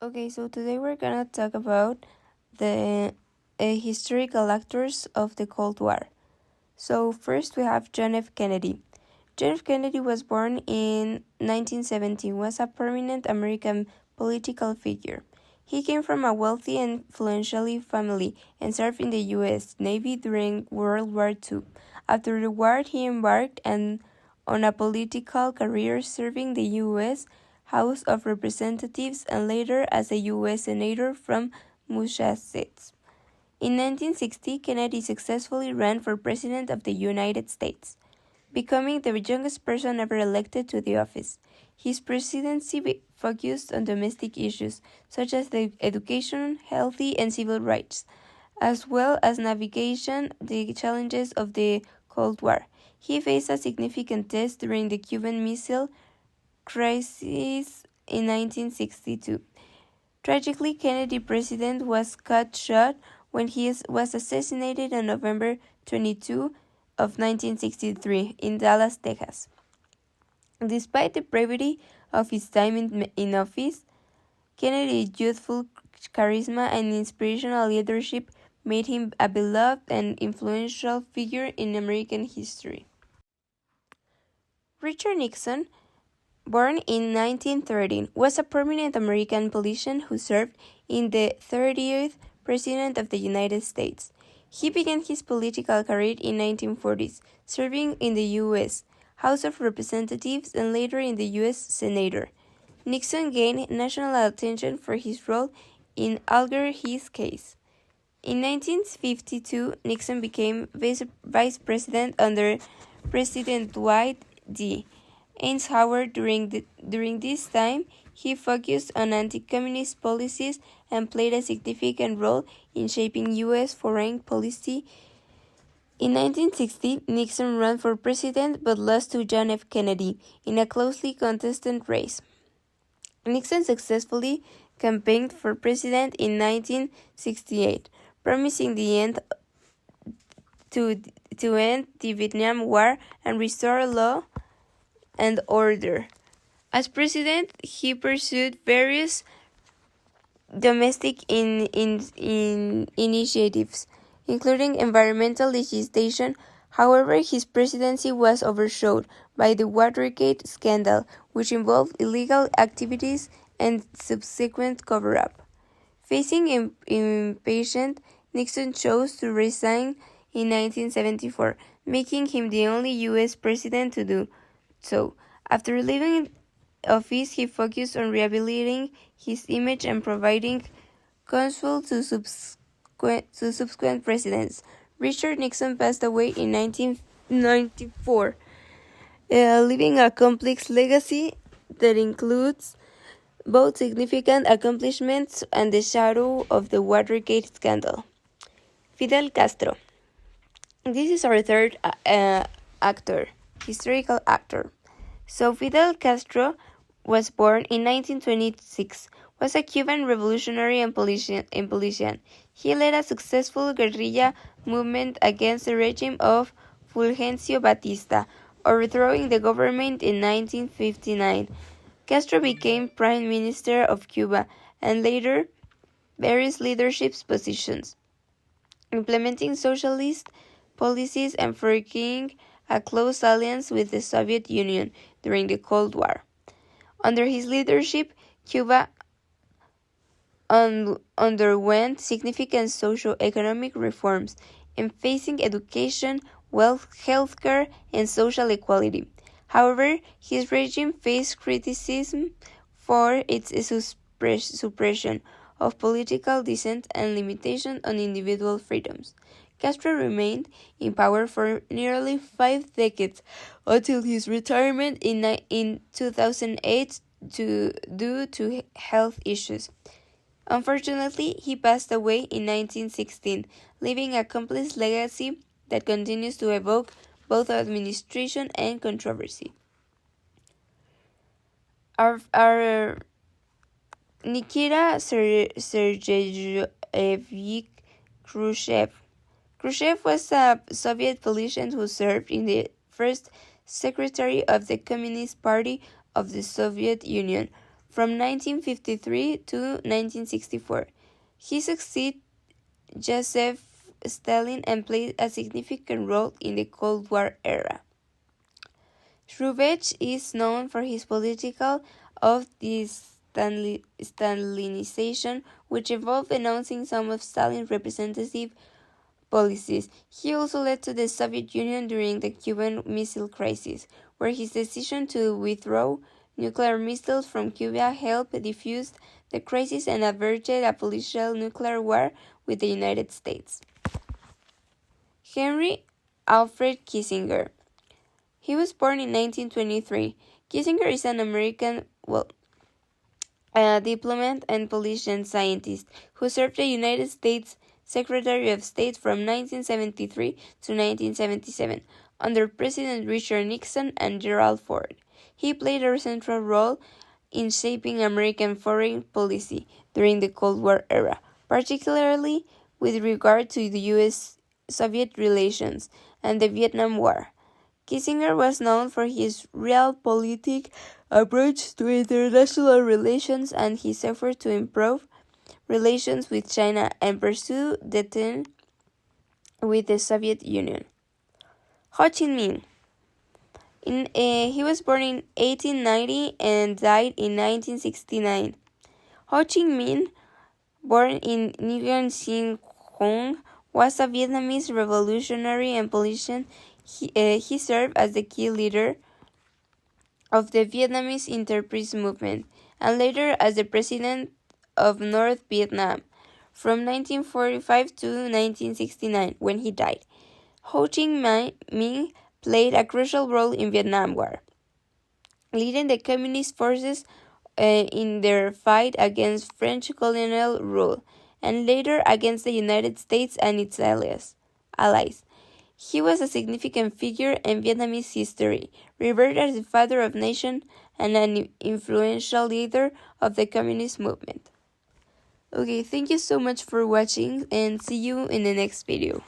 Okay, so today we're gonna talk about the historical actors of the Cold War. So first we have John F. Kennedy. John F. Kennedy was born in 1917, was a prominent American political figure. He came from a wealthy and influential family and served in the U.S. Navy during World War II. After the war, he embarked on a political career serving the U.S. House of Representatives and later as a U.S. Senator from Massachusetts. In 1960, Kennedy successfully ran for President of the United States, becoming the youngest person ever elected to the office. His presidency focused on domestic issues such as education, health, and civil rights, as well as navigating the challenges of the Cold War. He faced a significant test during the Cuban Missile Crisis in 1962. Tragically, Kennedy president was cut short when he was assassinated on November 22 of 1963 in Dallas, Texas. Despite the brevity of his time in office, Kennedy's youthful charisma and inspirational leadership made him a beloved and influential figure in American history. Richard Nixon, born in 1913, was a prominent American politician who served in the 30th President of the United States. He began his political career in 1940s, serving in the U.S. House of Representatives and later in the U.S. Senator. Nixon gained national attention for his role in Alger-Hiss case. In 1952, Nixon became vice president under President Dwight D. Eisenhower. During this time, he focused on anti-communist policies and played a significant role in shaping U.S. foreign policy. In 1960, Nixon ran for president but lost to John F. Kennedy in a closely contested race. Nixon successfully campaigned for president in 1968, promising to end the Vietnam War and restore law and order. As president, he pursued various domestic initiatives, including environmental legislation. However, his presidency was overshadowed by the Watergate scandal, which involved illegal activities and subsequent cover-up. Facing impatient, Nixon chose to resign in 1974, making him the only U.S. president to do so. After leaving office, he focused on rehabilitating his image and providing counsel to subsequent presidents. Richard Nixon passed away in 1994, leaving a complex legacy that includes both significant accomplishments and the shadow of the Watergate scandal. Fidel Castro. This is our third historical actor. So Fidel Castro was born in 1926, was a Cuban revolutionary and politician. He led a successful guerrilla movement against the regime of Fulgencio Batista, overthrowing the government in 1959. Castro became Prime Minister of Cuba and later various leadership positions, implementing socialist policies and forging a close alliance with the Soviet Union during the Cold War. Under his leadership, Cuba underwent significant socio-economic reforms, emphasizing education, wealth, healthcare, and social equality. However, his regime faced criticism for its suppression of political dissent and limitation on individual freedoms. Castro remained in power for nearly 5 decades until his retirement in 2008 due to health issues. Unfortunately, he passed away in 1916, leaving a complex legacy that continues to evoke both administration and controversy. Our Nikita Sergeyevich Khrushchev. Khrushchev was a Soviet politician who served in the first Secretary of the Communist Party of the Soviet Union from 1953 to 1964. He succeeded Joseph Stalin and played a significant role in the Cold War era. Shruvesh is known for his political of the Stalinization, which involved denouncing some of Stalin's representative policies. He also led to the Soviet Union during the Cuban Missile Crisis, where his decision to withdraw nuclear missiles from Cuba helped defuse the crisis and averted a potential nuclear war with the United States. Henry Alfred Kissinger. He was born in 1923. Kissinger is an American diplomat and politician scientist who served the United States Secretary of State from 1973 to 1977 under President Richard Nixon and Gerald Ford. He played a central role in shaping American foreign policy during the Cold War era, particularly with regard to the U.S.-Soviet relations and the Vietnam War. Kissinger was known for his realpolitik approach to international relations and his effort to improve relations with China and pursue deepening with the Soviet Union. Ho Chi Minh. He was born in 1890 and died in 1969. Ho Chi Minh, born in Nguyen Sinh Hung, was a Vietnamese revolutionary and politician. He served as the key leader of the Vietnamese enterprise movement and later as the president of North Vietnam from 1945 to 1969 when he died. Ho Chi Minh played a crucial role in Vietnam War, leading the communist forces in their fight against French colonial rule and later against the United States and its allies. He was a significant figure in Vietnamese history, revered as the father of nation and an influential leader of the communist movement. Okay, thank you so much for watching and see you in the next video.